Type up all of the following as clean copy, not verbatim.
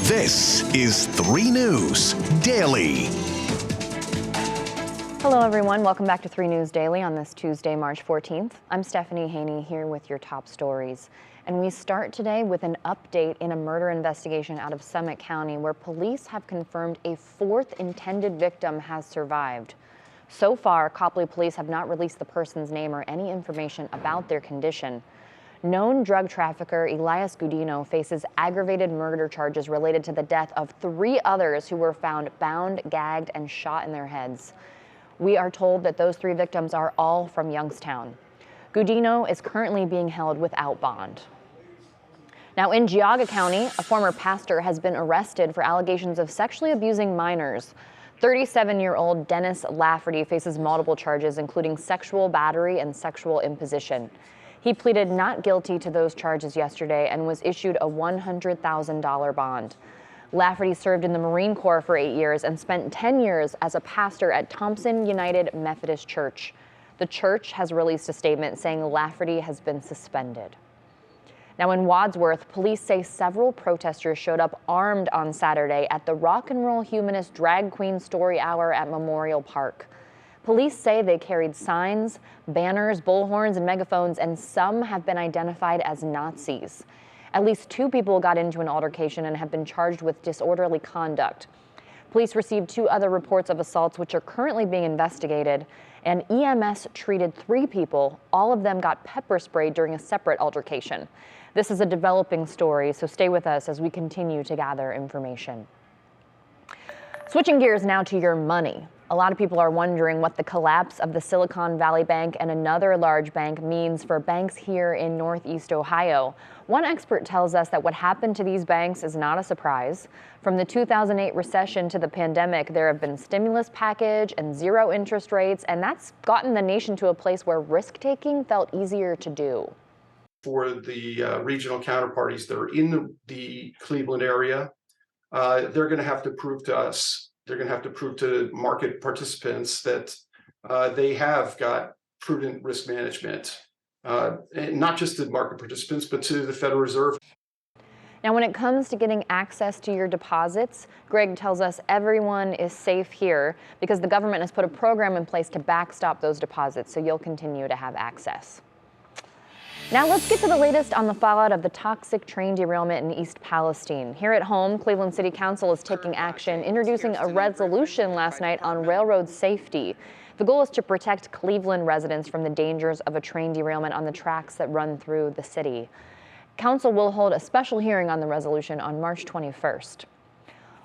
This is 3 News Daily. Hello, everyone. Welcome back to 3 News Daily on this Tuesday, March 14th. I'm Stephanie Haney here with your top stories. And we start today with an update in a murder investigation out of Summit County where police have confirmed a 4th intended victim has survived. So far, Copley police have not released the person's name or any information about their condition. Known drug trafficker Elias Gudino faces aggravated murder charges related to the death of 3 others who were found bound, gagged, and shot in their heads. We are told that those 3 victims are all from Youngstown. Gudino is currently being held without bond. Now in Geauga County, a former pastor has been arrested for allegations of sexually abusing minors. 37-year-old Dennis Lafferty faces multiple charges, including sexual battery and sexual imposition. He pleaded not guilty to those charges yesterday and was issued a $100,000 bond. Lafferty served in the Marine Corps for 8 years and spent 10 years as a pastor at Thompson United Methodist Church. The church has released a statement saying Lafferty has been suspended. Now in Wadsworth, police say several protesters showed up armed on Saturday at the Rock and Roll Humanist Drag Queen Story Hour at Memorial Park. Police say they carried signs, banners, bullhorns, and megaphones, and some have been identified as Nazis. At least 2 people got into an altercation and have been charged with disorderly conduct. Police received 2 other reports of assaults which are currently being investigated, and EMS treated 3 people. All of them got pepper sprayed during a separate altercation. This is a developing story, so stay with us as we continue to gather information. Switching gears now to your money. A lot of people are wondering what the collapse of the Silicon Valley Bank and another large bank means for banks here in Northeast Ohio. One expert tells us that what happened to these banks is not a surprise. From the 2008 recession to the pandemic, there have been stimulus package and 0 interest rates, and that's gotten the nation to a place where risk-taking felt easier to do. For the regional counterparties that are in the Cleveland area, they're going to have to prove to us, they're going to have to prove to market participants that they have got prudent risk management, and not just to market participants, but to the Federal Reserve. Now, when it comes to getting access to your deposits, Greg tells us everyone is safe here because the government has put a program in place to backstop those deposits, so you'll continue to have access. Now let's get to the latest on the fallout of the toxic train derailment in East Palestine. Here at home, Cleveland City Council is taking action, introducing a resolution last night on railroad safety. The goal is to protect Cleveland residents from the dangers of a train derailment on the tracks that run through the city. Council will hold a special hearing on the resolution on March 21st.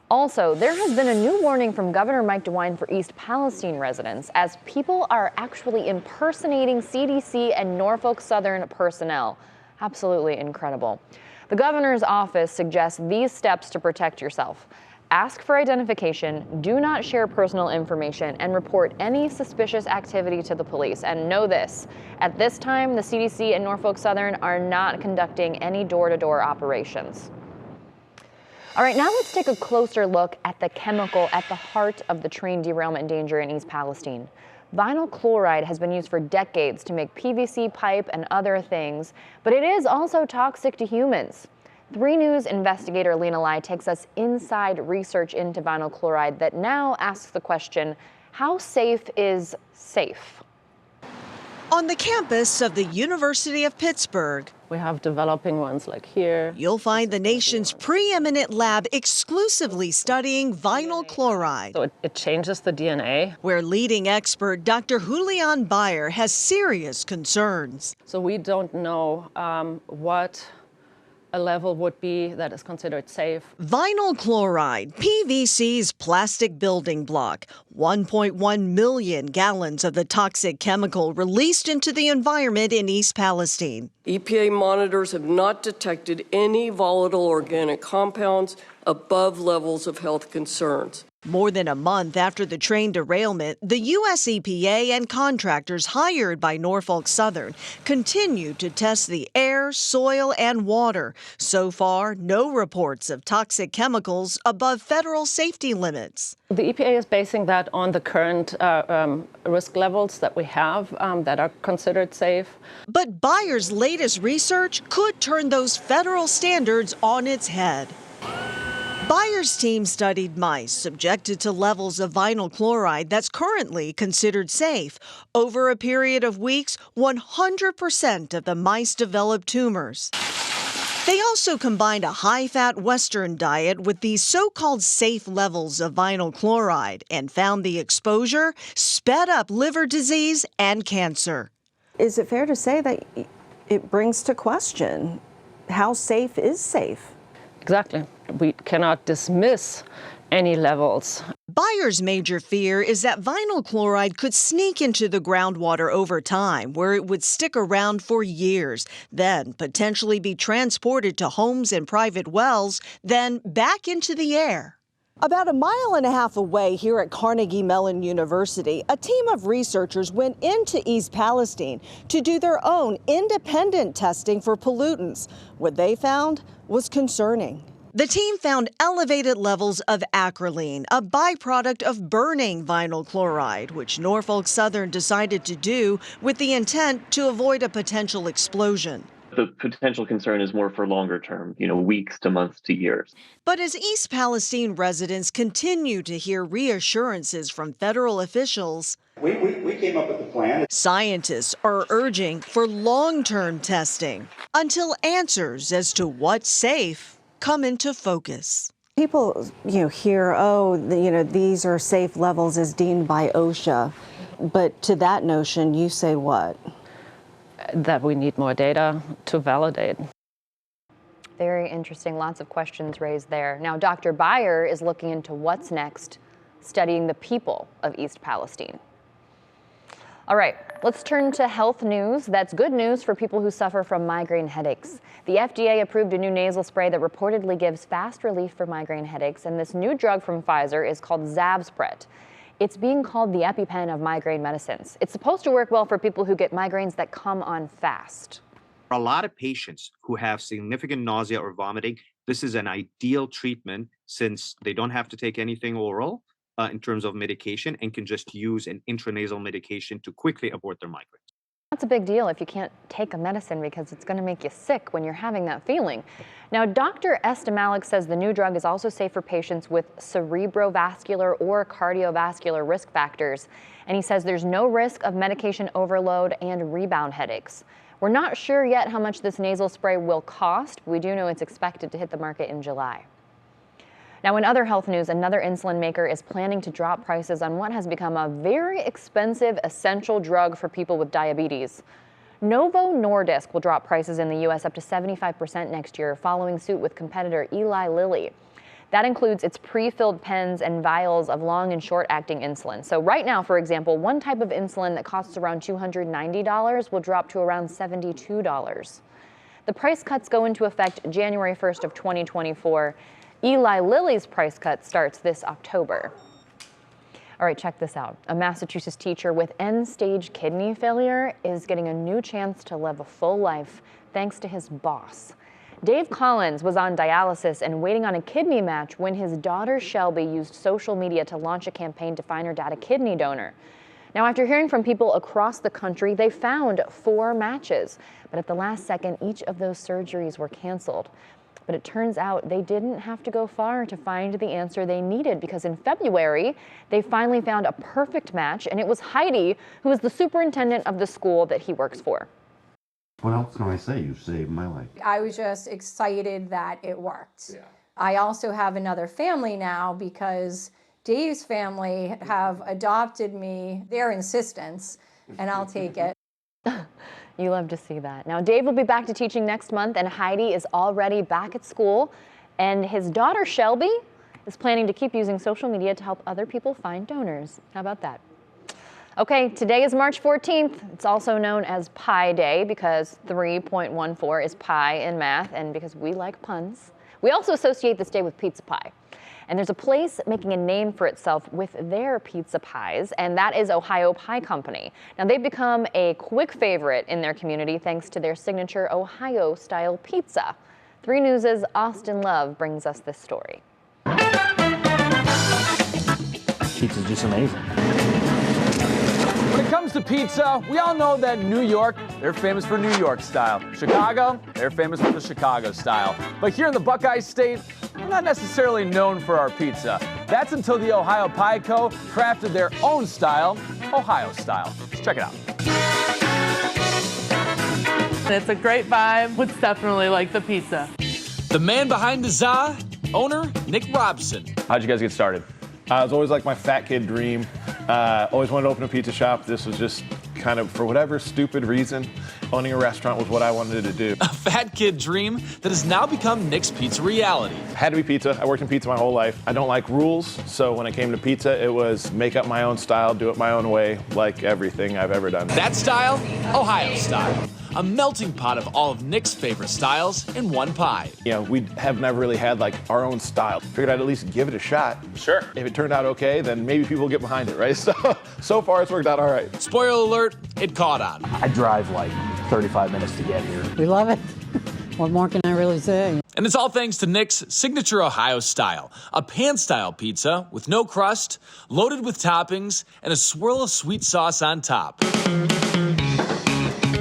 Also, there has been a new warning from Governor Mike DeWine for East Palestine residents as people are actually impersonating CDC and Norfolk Southern personnel. Absolutely incredible. The governor's office suggests these steps to protect yourself. Ask for identification, do not share personal information, and report any suspicious activity to the police. And know this, at this time, the CDC and Norfolk Southern are not conducting any door-to-door operations. All right, now let's take a closer look at the chemical at the heart of the train derailment danger in East Palestine. Vinyl chloride has been used for decades to make PVC pipe and other things, but it is also toxic to humans. 3 News investigator Lena Lai takes us inside research into vinyl chloride that now asks the question, how safe is safe? On the campus of the University of Pittsburgh, we have developing ones like here. You'll find the nation's preeminent lab exclusively studying vinyl chloride. So it changes the DNA. Where leading expert Dr. Julian Bayer has serious concerns. So we don't know what a level would be that is considered safe. Vinyl chloride, PVC's plastic building block. 1.1 million gallons of the toxic chemical released into the environment in East Palestine. EPA monitors have not detected any volatile organic compounds above levels of health concerns. More than a month after the train derailment, the U.S. EPA and contractors hired by Norfolk Southern continue to test the air, soil, and water. So far, no reports of toxic chemicals above federal safety limits. The EPA is basing that on the current risk levels that we have that are considered safe. But Bayer's latest research could turn those federal standards on its head. Bayer's team studied mice subjected to levels of vinyl chloride that's currently considered safe. Over a period of weeks, 100% of the mice developed tumors. They also combined a high-fat Western diet with these so-called safe levels of vinyl chloride and found the exposure sped up liver disease and cancer. Is it fair to say that it brings to question how safe is safe? Exactly. We cannot dismiss any levels. Bayer's major fear is that vinyl chloride could sneak into the groundwater over time, where it would stick around for years, then potentially be transported to homes and private wells, then back into the air. About 1.5 miles away here at Carnegie Mellon University, a team of researchers went into East Palestine to do their own independent testing for pollutants. What they found was concerning. The team found elevated levels of acrolein, a byproduct of burning vinyl chloride, which Norfolk Southern decided to do with the intent to avoid a potential explosion. The potential concern is more for longer term, weeks to months to years. But as East Palestine residents continue to hear reassurances from federal officials, we came up with the plan. Scientists are urging for long-term testing until answers as to what's safe come into focus. People, hear, these are safe levels as deemed by OSHA. But to that notion, you say what? That we need more data to validate. Very interesting. Lots of questions raised there. Now, Dr. Bayer is looking into what's next, studying the people of East Palestine. All right, let's turn to health news. That's good news for people who suffer from migraine headaches. The FDA approved a new nasal spray that reportedly gives fast relief for migraine headaches, and this new drug from Pfizer is called Zavspret. It's being called the EpiPen of migraine medicines. It's supposed to work well for people who get migraines that come on fast. For a lot of patients who have significant nausea or vomiting, this is an ideal treatment since they don't have to take anything oral in terms of medication and can just use an intranasal medication to quickly abort their migraines. That's a big deal if you can't take a medicine because it's going to make you sick when you're having that feeling. Now, Dr. Estamalik says the new drug is also safe for patients with cerebrovascular or cardiovascular risk factors. And he says there's no risk of medication overload and rebound headaches. We're not sure yet how much this nasal spray will cost, but we do know it's expected to hit the market in July. Now, in other health news, another insulin maker is planning to drop prices on what has become a very expensive essential drug for people with diabetes. Novo Nordisk will drop prices in the U.S. up to 75% next year, following suit with competitor Eli Lilly. That includes its pre-filled pens and vials of long and short-acting insulin. So right now, for example, one type of insulin that costs around $290 will drop to around $72. The price cuts go into effect January 1st of 2024. Eli Lilly's price cut starts this October. All right, check this out. A Massachusetts teacher with end-stage kidney failure is getting a new chance to live a full life thanks to his boss. Dave Collins was on dialysis and waiting on a kidney match when his daughter Shelby used social media to launch a campaign to find her dad a kidney donor. Now, after hearing from people across the country, they found 4 matches, but at the last second, each of those surgeries were canceled. But it turns out they didn't have to go far to find the answer they needed, because in February, they finally found a perfect match, and it was Heidi, who is the superintendent of the school that he works for. What else can I say? You saved my life. I was just excited that it worked. Yeah. I also have another family now because Dave's family have adopted me, their insistence, and I'll take it. You love to see that. Now, Dave will be back to teaching next month, and Heidi is already back at school. And his daughter, Shelby, is planning to keep using social media to help other people find donors. How about that? Okay, today is March 14th. It's also known as Pi Day because 3.14 is pi in math, and because we like puns. We also associate this day with pizza pie. And there's a place making a name for itself with their pizza pies, and that is Ohio Pie Company. Now, they've become a quick favorite in their community thanks to their signature Ohio-style pizza. 3 News' Austin Love brings us this story. Pizza's just amazing. When it comes to pizza, we all know that New York they're famous for New York style. Chicago, they're famous for the Chicago style. But here in the Buckeye State, we're not necessarily known for our pizza. That's until the Ohio Pie Co. crafted their own style, Ohio style. Let's check it out. It's a great vibe. It's definitely like the pizza. The man behind the za, owner Nick Robson. How'd you guys get started? It was always like my fat kid dream. Always wanted to open a pizza shop. This was just kind of, for whatever stupid reason, owning a restaurant was what I wanted to do. A fat kid dream that has now become Nick's pizza reality. Had to be pizza. I worked in pizza my whole life. I don't like rules, so when it came to pizza, it was make up my own style, do it my own way, like everything I've ever done. That style, Ohio style. A melting pot of all of Nick's favorite styles in one pie. You know, we have never really had like our own style. Figured I'd at least give it a shot. Sure. If it turned out okay, then maybe people will get behind it, right? So far it's worked out all right. Spoiler alert, it caught on. I drive like 35 minutes to get here. We love it. What more can I really say? And it's all thanks to Nick's signature Ohio style, a pan-style pizza with no crust, loaded with toppings, and a swirl of sweet sauce on top.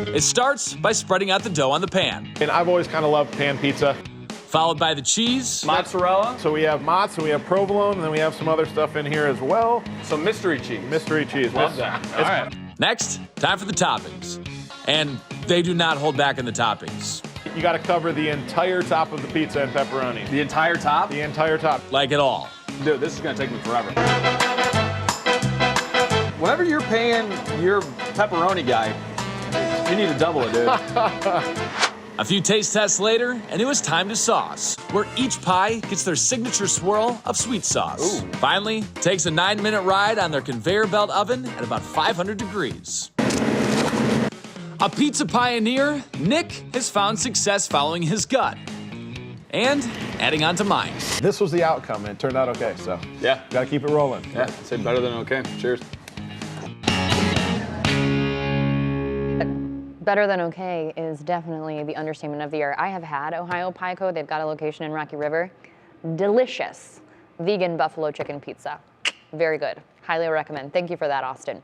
It starts by spreading out the dough on the pan. And I've always kind of loved pan pizza. Followed by the cheese. Mozzarella. So we have mozz, and we have provolone, and then we have some other stuff in here as well. Some mystery cheese. Mystery cheese. Love that. All right. Next, time for the toppings. And they do not hold back in the toppings. You got to cover the entire top of the pizza in pepperoni. The entire top? The entire top. Like it all. Dude, this is going to take me forever. Whenever you're paying your pepperoni guy, you need to double it, dude. A few taste tests later, and it was time to sauce, where each pie gets their signature swirl of sweet sauce. Ooh. Finally, takes a 9-minute ride on their conveyor belt oven at about 500 degrees. A pizza pioneer, Nick has found success following his gut and adding on to mine. This was the outcome, and it turned out okay, so yeah, gotta keep it rolling. Yeah, I'd say better than okay. Cheers. Better than okay is definitely the understatement of the year. I have had Ohio Pie Co. They've got a location in Rocky River. Delicious vegan buffalo chicken pizza. Very good. Highly recommend. Thank you for that, Austin.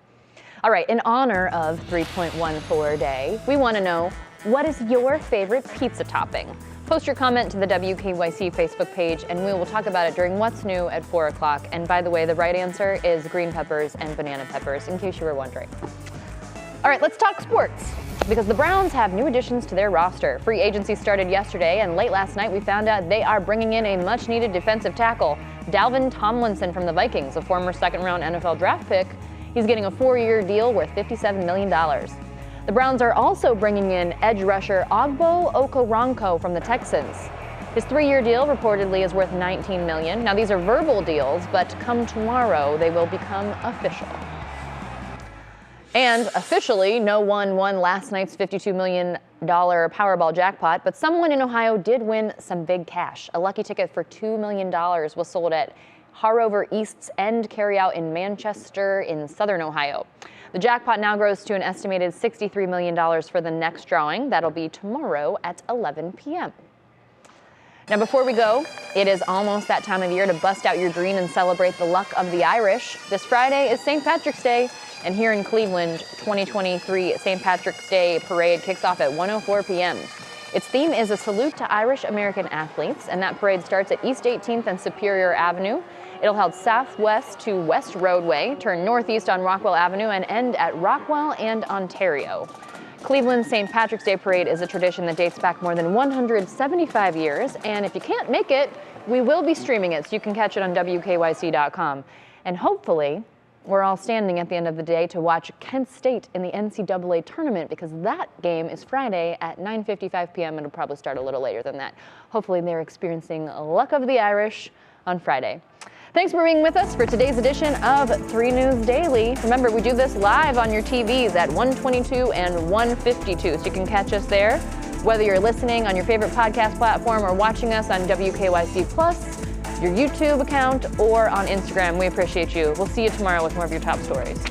All right, in honor of 3.14 Day, we want to know, what is your favorite pizza topping? Post your comment to the WKYC Facebook page, and we will talk about it during What's New at 4 o'clock. And by the way, the right answer is green peppers and banana peppers, in case you were wondering. All right, let's talk sports, because the Browns have new additions to their roster. Free agency started yesterday, and late last night we found out they are bringing in a much-needed defensive tackle, Dalvin Tomlinson from the Vikings, a former second-round NFL draft pick. He's getting a 4-year deal worth $57 million. The Browns are also bringing in edge rusher Ogbo Okoronkwo from the Texans. His 3-year deal reportedly is worth $19 million. Now, these are verbal deals, but come tomorrow, they will become official. And officially, no one won last night's $52 million Powerball jackpot, but someone in Ohio did win some big cash. A lucky ticket for $2 million was sold at Harrover East's End Carryout in Manchester in southern Ohio. The jackpot now grows to an estimated $63 million for the next drawing. That'll be tomorrow at 11 p.m. Now, before we go, it is almost that time of year to bust out your green and celebrate the luck of the Irish. This Friday is St. Patrick's Day, and here in Cleveland, 2023 St. Patrick's Day parade kicks off at 1:04 p.m. Its theme is a salute to Irish American athletes, and that parade starts at East 18th and Superior Avenue. It'll head southwest to West Roadway, turn northeast on Rockwell Avenue, and end at Rockwell and Ontario. Cleveland's St. Patrick's Day Parade is a tradition that dates back more than 175 years, and if you can't make it, we will be streaming it, so you can catch it on WKYC.com. And hopefully, we're all standing at the end of the day to watch Kent State in the NCAA tournament, because that game is Friday at 9:55 p.m. It'll probably start a little later than that. Hopefully they're experiencing luck of the Irish on Friday. Thanks for being with us for today's edition of 3 News Daily. Remember, we do this live on your TVs at 122 and 152, so you can catch us there, whether you're listening on your favorite podcast platform or watching us on WKYC Plus, your YouTube account, or on Instagram. We appreciate you. We'll see you tomorrow with more of your top stories.